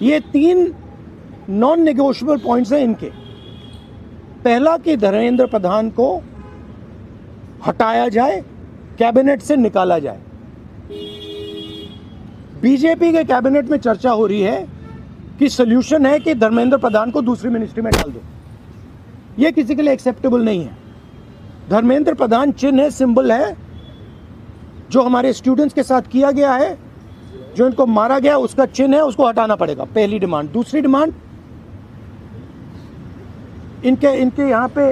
ये 3 non negotiable points हैं इनके। पहला कि धर्मेंद्र प्रधान को हटाया जाए, कैबिनेट से निकाला जाए। बीजेपी के कैबिनेट में चर्चा हो रही है कि सॉल्यूशन है कि धर्मेंद्र प्रधान को दूसरी मिनिस्ट्री में डाल दो। यह किसी के लिए एक्सेप्टेबल नहीं है। धर्मेंद्र प्रधान चिन्ह है, सिंबल है, जो हमारे स्टूडेंट्स के साथ किया गया है, जो इनको मारा गया उसका चिन्ह है, उसको हटाना पड़ेगा। पहली डिमांड। दूसरी डिमांड, इनके यहाँ पे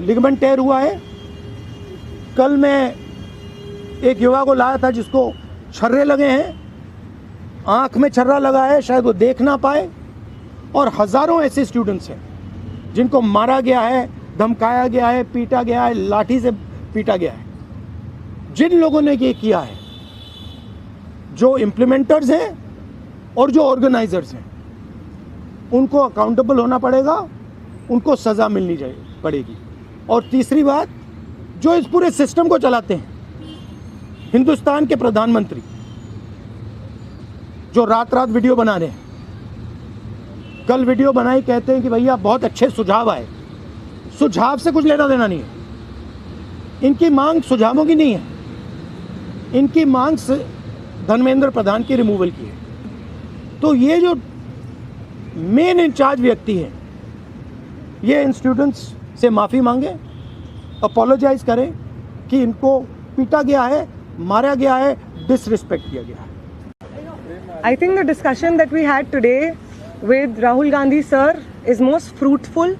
लिगामेंट टेयर हुआ है। कल मैं एक युवा को लाया था जिसको छर्रे लगे हैं, आंख में छर्रा लगा है, शायद वो देख ना पाए। और हजारों ऐसे स्टूडेंट्स हैं जिनको मारा गया है, धमकाया गया है, पीटा गया है, लाठी से पीटा गया है। जिन लोगों ने ये किया है, जो इम्प्लीमेंटर्स हैं और जो ऑर्गेनाइजर्स हैं, उनको अकाउंटेबल होना पड़ेगा, उनको सजा मिलनी पड़ेगी। और तीसरी बात, जो इस पूरे सिस्टम को चलाते हैं, हिंदुस्तान के प्रधानमंत्री जो रात रात वीडियो बना रहे हैं, कल वीडियो बनाई, कहते हैं कि भैया बहुत अच्छे सुझाव आए। सुझाव से कुछ लेना देना नहीं है। इनकी मांग सुझावों की नहीं है, इनकी मांग धर्मेंद्र प्रधान की रिमूवल की है। तो ये जो मेन इंचार्ज व्यक्ति हैं, ये इन स्टूडेंट्स से माफ़ी मांगे, अपोलोजाइज करें कि इनको पीटा गया है, मारा गया है, डिसरिस्पेक्ट किया गया है। I think the discussion that we had today with Rahul Gandhi sir is most fruitful.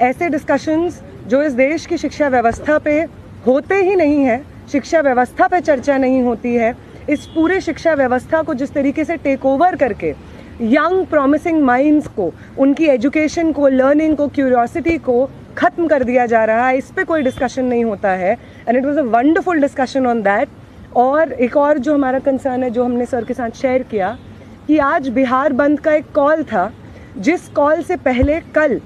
ऐसे discussions जो इस देश की शिक्षा व्यवस्था पे होते ही नहीं है, शिक्षा व्यवस्था पे चर्चा नहीं होती है, इस पूरे शिक्षा व्यवस्था को जिस तरीके से टेक ओवर करके यंग प्रॉमिसिंग माइंड्स को, उनकी एजुकेशन को, लर्निंग को, क्यूरियोसिटी को ख़त्म कर दिया जा रहा है, इस पे कोई डिस्कशन नहीं होता है। And it was a wonderful discussion on that. और एक और जो हमारा कंसर्न है, जो हमने सर के साथ शेयर किया, कि आज बिहार बंद का एक कॉल था, जिस कॉल से पहले कल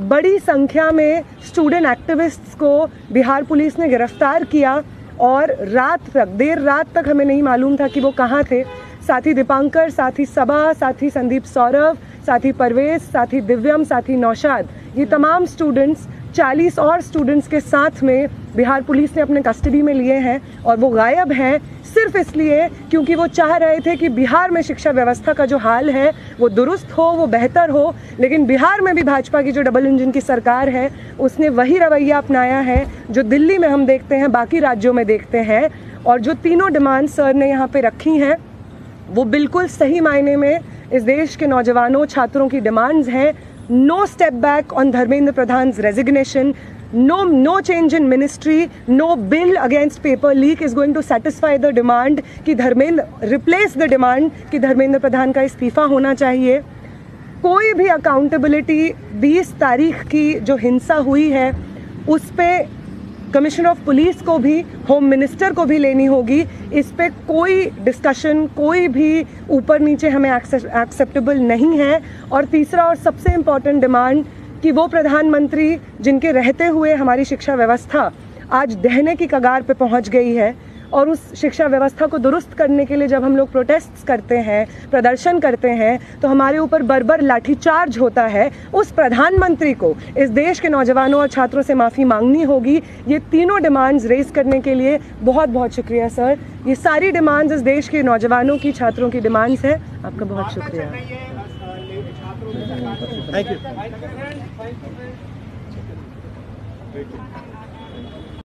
बड़ी संख्या में स्टूडेंट एक्टिविस्ट्स को बिहार पुलिस ने गिरफ्तार किया और रात तक, देर रात तक हमें नहीं मालूम था कि वो कहाँ थे। साथी दीपांकर, साथी सबा, साथी संदीप सौरभ, साथी परवेज, साथी दिव्यम, साथी नौशाद, ये तमाम स्टूडेंट्स 40 और स्टूडेंट्स के साथ में बिहार पुलिस ने अपने कस्टडी में लिए हैं। और वो गायब हैं सिर्फ इसलिए क्योंकि वो चाह रहे थे कि बिहार में शिक्षा व्यवस्था का जो हाल है वो दुरुस्त हो, वो बेहतर हो। लेकिन बिहार में भी भाजपा की जो डबल इंजन की सरकार है, उसने वही रवैया अपनाया है जो दिल्ली में हम देखते हैं, बाकी राज्यों में देखते हैं। और जो तीनों डिमांड सर ने यहाँ पे रखी हैं, वो बिल्कुल सही मायने में इस देश के नौजवानों, छात्रों की डिमांड्स हैं। No step back on Dharmendra Pradhan resignation, no change in ministry, no bill against paper leak is going to satisfy the demand कि replace the demand कि धर्मेंद्र प्रधान का इस्तीफा होना चाहिए। कोई भी अकाउंटेबिलिटी 20 तारीख की जो हिंसा हुई है उस पे कमिश्नर ऑफ पुलिस को भी, होम मिनिस्टर को भी लेनी होगी। इस पे कोई डिस्कशन, कोई भी ऊपर नीचे हमें एक्सेप्टेबल नहीं है। और तीसरा और सबसे इम्पॉर्टेंट डिमांड कि वो प्रधानमंत्री जिनके रहते हुए हमारी शिक्षा व्यवस्था आज दहने की कगार पे पहुंच गई है, और उस शिक्षा व्यवस्था को दुरुस्त करने के लिए जब हम लोग प्रोटेस्ट करते हैं, प्रदर्शन करते हैं, तो हमारे ऊपर बर्बर लाठीचार्ज होता है। उस प्रधानमंत्री को इस देश के नौजवानों और छात्रों से माफ़ी मांगनी होगी। ये तीनों डिमांड्स रेज करने के लिए बहुत बहुत शुक्रिया सर। ये सारी डिमांड्स इस देश के नौजवानों की, छात्रों की डिमांड्स हैं। आपका बहुत शुक्रिया। Thank you.